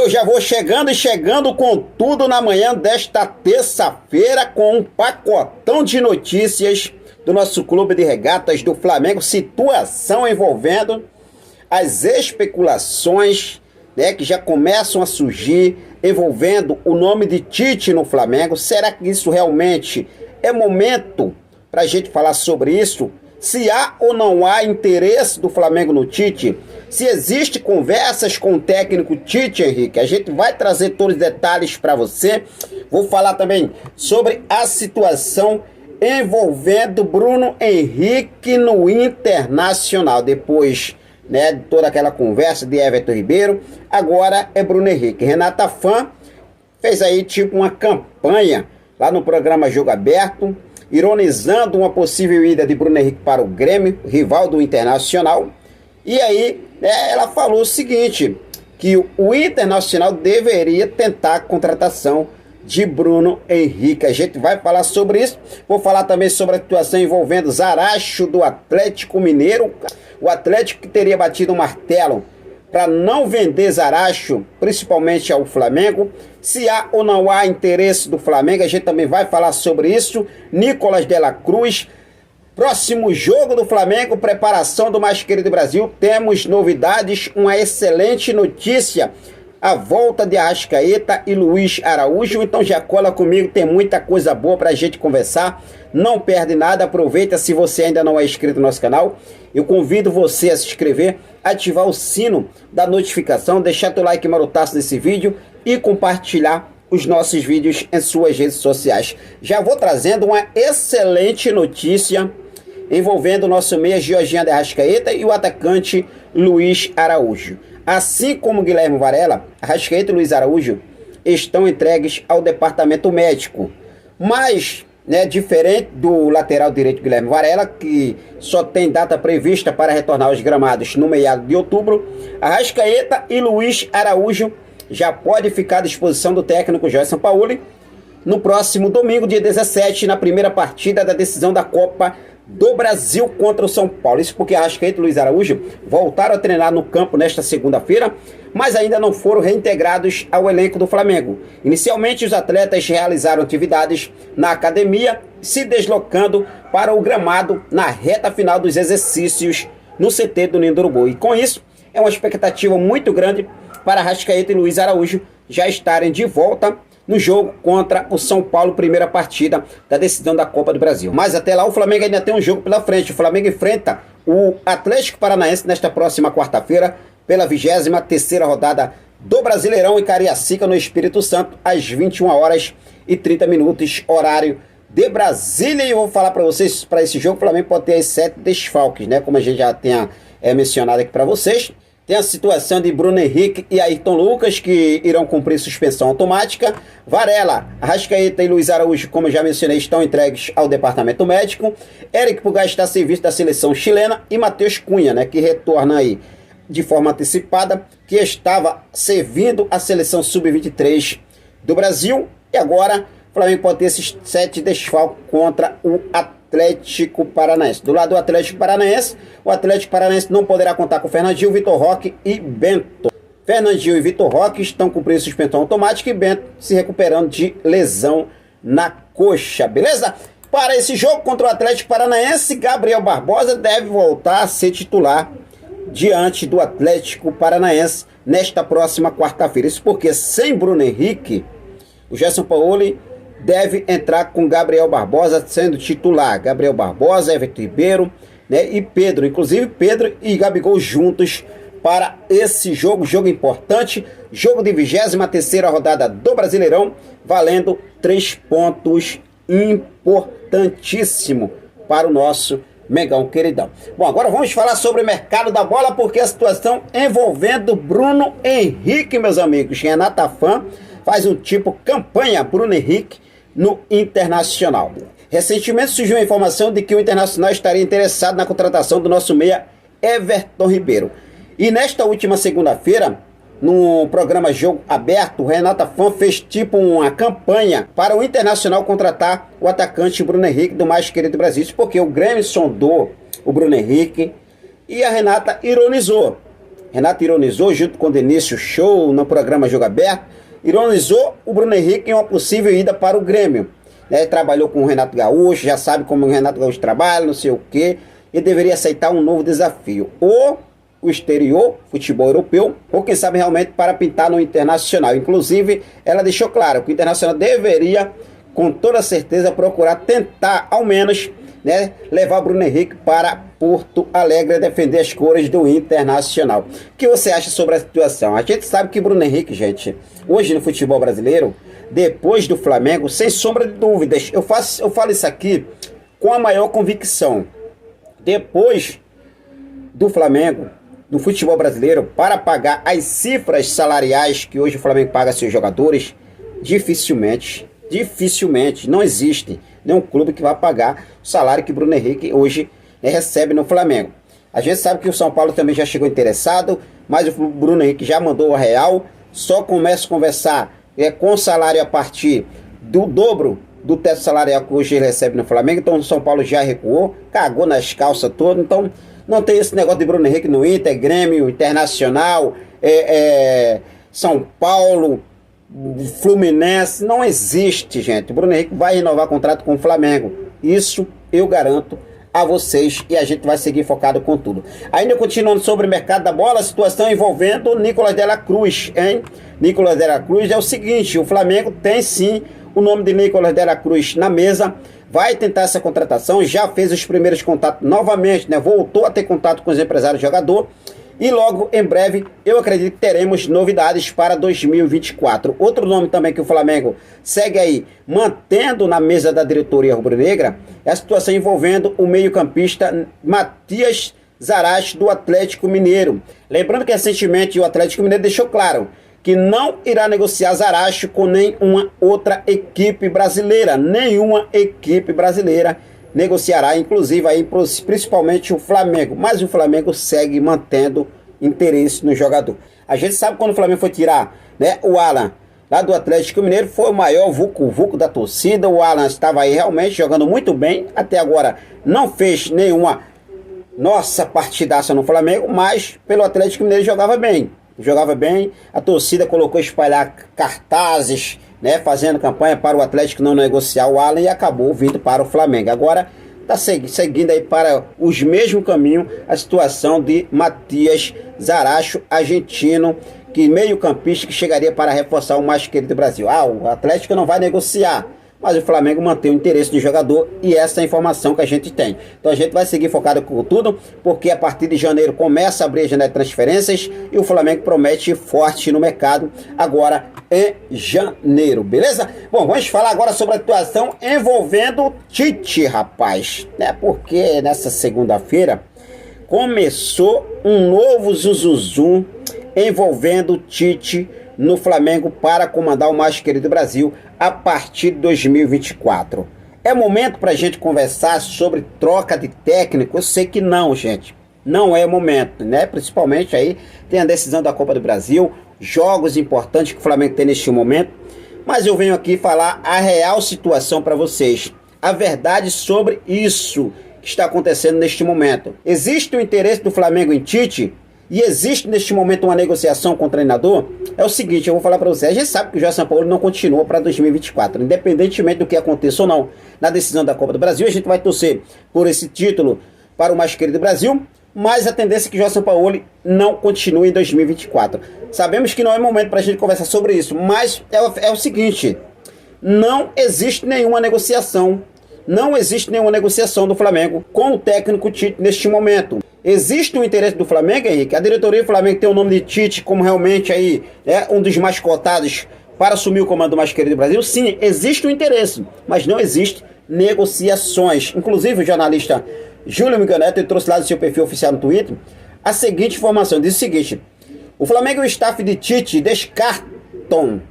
eu já vou chegando com tudo na manhã desta terça-feira com um pacotão de notícias do nosso clube de regatas do Flamengo, situação envolvendo as especulações, né, que já começam a surgir envolvendo o nome de Tite no Flamengo. Será que isso realmente é momento para a gente falar sobre isso? Se há ou não há interesse do Flamengo no Tite? Se existe conversas com o técnico Tite, Henrique? A gente vai trazer todos os detalhes para você. Vou falar também sobre a situação envolvendo Bruno Henrique no Internacional. Depois, né, de toda aquela conversa de Everton Ribeiro, agora é Bruno Henrique. Renata Fã fez aí tipo uma campanha lá no programa Jogo Aberto, ironizando uma possível ida de Bruno Henrique para o Grêmio, rival do Internacional. E aí, né, ela falou o seguinte, que o Internacional deveria tentar a contratação de Bruno Henrique. A gente vai falar sobre isso. Vou falar também sobre a situação envolvendo Zaracho do Atlético Mineiro. O Atlético que teria batido um martelo para não vender Zaracho, principalmente ao Flamengo. Se há ou não há interesse do Flamengo, a gente também vai falar sobre isso. Nicolas de la Cruz, próximo jogo do Flamengo, preparação do mais querido Brasil. Temos novidades, uma excelente notícia, a volta de Arrascaeta e Luiz Araújo. Então já cola comigo, tem muita coisa boa pra gente conversar. Não perde nada, aproveita. Se você ainda não é inscrito no nosso canal, eu convido você a se inscrever, ativar o sino da notificação, deixar teu like marotaço nesse vídeo e compartilhar os nossos vídeos em suas redes sociais. Já vou trazendo uma excelente notícia envolvendo o nosso meia Jorginho de Arrascaeta e o atacante Luiz Araújo. Assim como Guilherme Varela, Arrascaeta e Luiz Araújo estão entregues ao departamento médico. Mas, né, diferente do lateral direito Guilherme Varela, que só tem data prevista para retornar aos gramados no meado de outubro, Arrascaeta e Luiz Araújo já pode ficar à disposição do técnico Jorge Sampaoli no próximo domingo, dia 17, na primeira partida da decisão da Copa do Brasil contra o São Paulo. Isso porque Arrascaeta e Luiz Araújo voltaram a treinar no campo nesta segunda-feira, mas ainda não foram reintegrados ao elenco do Flamengo. Inicialmente, os atletas realizaram atividades na academia, se deslocando para o gramado na reta final dos exercícios no CT do Ninho do Urubu. E com isso, é uma expectativa muito grande para Arrascaeta e Luiz Araújo já estarem de volta no jogo contra o São Paulo, primeira partida da decisão da Copa do Brasil. Mas até lá o Flamengo ainda tem um jogo pela frente. O Flamengo enfrenta o Atlético Paranaense nesta próxima quarta-feira pela 23ª rodada do Brasileirão em Cariacica, no Espírito Santo, às 21h30, horário de Brasília. E eu vou falar para vocês, para esse jogo o Flamengo pode ter 7 desfalques, né? Como a gente já tenha mencionado aqui para vocês. Tem a situação de Bruno Henrique e Ayrton Lucas, que irão cumprir suspensão automática. Varela, Arrascaeta e Luiz Araújo, como eu já mencionei, estão entregues ao departamento médico. Éric Pulgar está a serviço da seleção chilena. E Matheus Cunha, né, que retorna aí de forma antecipada, que estava servindo a seleção sub-23 do Brasil. E agora o Flamengo pode ter esses 7 desfalques contra o Atlético Paranaense. Do lado do Atlético Paranaense, o Atlético Paranaense não poderá contar com Fernandinho, Vitor Roque e Bento. Fernandinho e Vitor Roque estão cumprindo suspensão automática e Bento se recuperando de lesão na coxa, beleza? Para esse jogo contra o Atlético Paranaense, Gabriel Barbosa deve voltar a ser titular diante do Atlético Paranaense nesta próxima quarta-feira. Isso porque sem Bruno Henrique, o Jorge Sampaoli deve entrar com Gabriel Barbosa sendo titular. Gabriel Barbosa, Everton Ribeiro, né, e Pedro. Inclusive Pedro e Gabigol juntos para esse jogo importante. Jogo de 23ª rodada do Brasileirão, valendo 3 pontos importantíssimo para o nosso Mengão queridão. Bom, agora vamos falar sobre o mercado da bola, porque a situação envolvendo Bruno Henrique, meus amigos. Renata Fã faz um tipo campanha Bruno Henrique no Internacional. Recentemente surgiu a informação de que o Internacional estaria interessado na contratação do nosso meia Everton Ribeiro. E nesta última segunda-feira, no programa Jogo Aberto, Renata Fã fez tipo uma campanha para o Internacional contratar o atacante Bruno Henrique do mais querido Brasil. Isso porque o Grêmio sondou o Bruno Henrique e a Renata ironizou. Renato ironizou junto com o Denício Show no programa Jogo Aberto, ironizou o Bruno Henrique em uma possível ida para o Grêmio. Trabalhou com o Renato Gaúcho, já sabe como o Renato Gaúcho trabalha, não sei o que, e deveria aceitar um novo desafio. Ou o exterior, futebol europeu, ou quem sabe realmente para pintar no Internacional. Inclusive, ela deixou claro que o Internacional deveria, com toda certeza, procurar tentar, ao menos, levar o Bruno Henrique para Porto Alegre a defender as cores do Internacional. O que você acha sobre a situação? A gente sabe que Bruno Henrique, gente, hoje no futebol brasileiro, depois do Flamengo, sem sombra de dúvidas, eu falo isso aqui com a maior convicção. Depois do Flamengo, no futebol brasileiro, para pagar as cifras salariais que hoje o Flamengo paga a seus jogadores, dificilmente, não existe nenhum clube que vai pagar o salário que Bruno Henrique hoje recebe no Flamengo. A gente sabe que o São Paulo também já chegou interessado, mas o Bruno Henrique já mandou a real, só começa a conversar com salário a partir do dobro do teto salarial que hoje ele recebe no Flamengo. Então o São Paulo já recuou, cagou nas calças todas, então não tem esse negócio de Bruno Henrique no Inter, Grêmio, Internacional, São Paulo, Fluminense, não existe, gente. O Bruno Henrique vai renovar contrato com o Flamengo, isso eu garanto a vocês, e a gente vai seguir focado com tudo. Ainda continuando sobre o mercado da bola, a situação envolvendo Nicolás de la Cruz, hein? Nicolás de la Cruz é o seguinte, o Flamengo tem sim o nome de Nicolás de la Cruz na mesa, vai tentar essa contratação, já fez os primeiros contatos novamente, voltou a ter contato com os empresários do jogador, e logo em breve eu acredito que teremos novidades para 2024. Outro nome também que o Flamengo segue aí mantendo na mesa da diretoria rubro-negra é a situação envolvendo o meio-campista Matias Zaracho do Atlético Mineiro. Lembrando que recentemente o Atlético Mineiro deixou claro que não irá negociar Zaracho com nenhuma outra equipe brasileira. Nenhuma equipe brasileira negociará, inclusive aí, principalmente o Flamengo. Mas o Flamengo segue mantendo interesse no jogador. A gente sabe quando o Flamengo foi tirar o Alan lá do Atlético Mineiro, foi o maior vucu-vucu da torcida. O Alan estava aí realmente jogando muito bem. Até agora não fez nenhuma partidaça no Flamengo, mas pelo Atlético Mineiro jogava bem. A torcida colocou a espalhar cartazes, fazendo campanha para o Atlético não negociar o Alan, e acabou vindo para o Flamengo. Agora está seguindo aí para os mesmos caminhos a situação de Matias Zaracho, argentino, que meio-campista que chegaria para reforçar o mais querido do Brasil. O Atlético não vai negociar, mas o Flamengo mantém o interesse do jogador, e essa é a informação que a gente tem. Então a gente vai seguir focado com tudo, porque a partir de janeiro começa a abrir a janela de transferências e o Flamengo promete ir forte no mercado agora em janeiro, beleza? Bom, vamos falar agora sobre a situação envolvendo Tite, rapaz, porque nessa segunda-feira começou um novo zuzuzum envolvendo Tite no Flamengo para comandar o mais querido Brasil a partir de 2024. É momento para a gente conversar sobre troca de técnico? Eu sei que não, gente. Não é momento, Principalmente aí tem a decisão da Copa do Brasil, jogos importantes que o Flamengo tem neste momento. Mas eu venho aqui falar a real situação para vocês. A verdade sobre isso que está acontecendo neste momento. Existe o interesse do Flamengo em Tite? E existe neste momento uma negociação com o treinador? É o seguinte, eu vou falar para você. A gente sabe que o Jorge Sampaoli não continua para 2024, independentemente do que aconteça ou não na decisão da Copa do Brasil. A gente vai torcer por esse título para o mais querido Brasil, mas a tendência é que o Jorge Sampaoli não continue em 2024. Sabemos que não é momento para a gente conversar sobre isso, mas é o seguinte, não existe nenhuma negociação. Não existe nenhuma negociação do Flamengo com o técnico Tite neste momento. Existe um interesse do Flamengo, Henrique? A diretoria do Flamengo tem o nome de Tite como realmente aí um dos mais cotados para assumir o comando do mais querido do Brasil? Sim, existe um interesse, mas não existe negociações. Inclusive o jornalista Júlio Miguel Neto trouxe lá no seu perfil oficial no Twitter a seguinte informação, diz o seguinte: o Flamengo e o staff de Tite descartam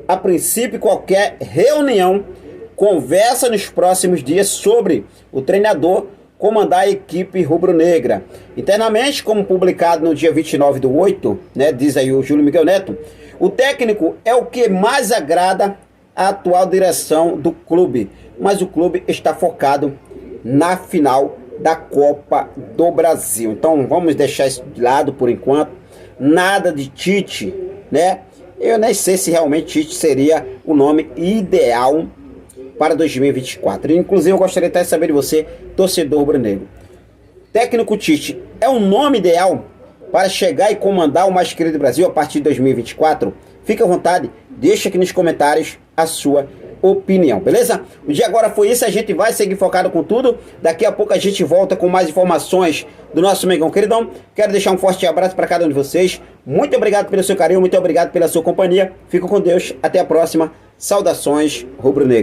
a princípio qualquer reunião, conversa nos próximos dias sobre o treinador comandar a equipe rubro-negra. Internamente, como publicado no dia 29/8, diz aí o Júlio Miguel Neto, o técnico é o que mais agrada a atual direção do clube, mas o clube está focado na final da Copa do Brasil. Então vamos deixar isso de lado por enquanto. nada de Tite, né? Eu nem sei se realmente Tite seria o nome ideal para 2024. Inclusive, eu gostaria até de saber de você, torcedor rubro-negro. Técnico Tite é o nome ideal para chegar e comandar o mais querido Brasil a partir de 2024? Fique à vontade, deixa aqui nos comentários a sua opinião, beleza? O dia agora foi isso, a gente vai seguir focado com tudo. Daqui a pouco a gente volta com mais informações do nosso Mengão queridão. Quero deixar um forte abraço para cada um de vocês. Muito obrigado pelo seu carinho, muito obrigado pela sua companhia. Fico com Deus, até a próxima. Saudações rubro-negras.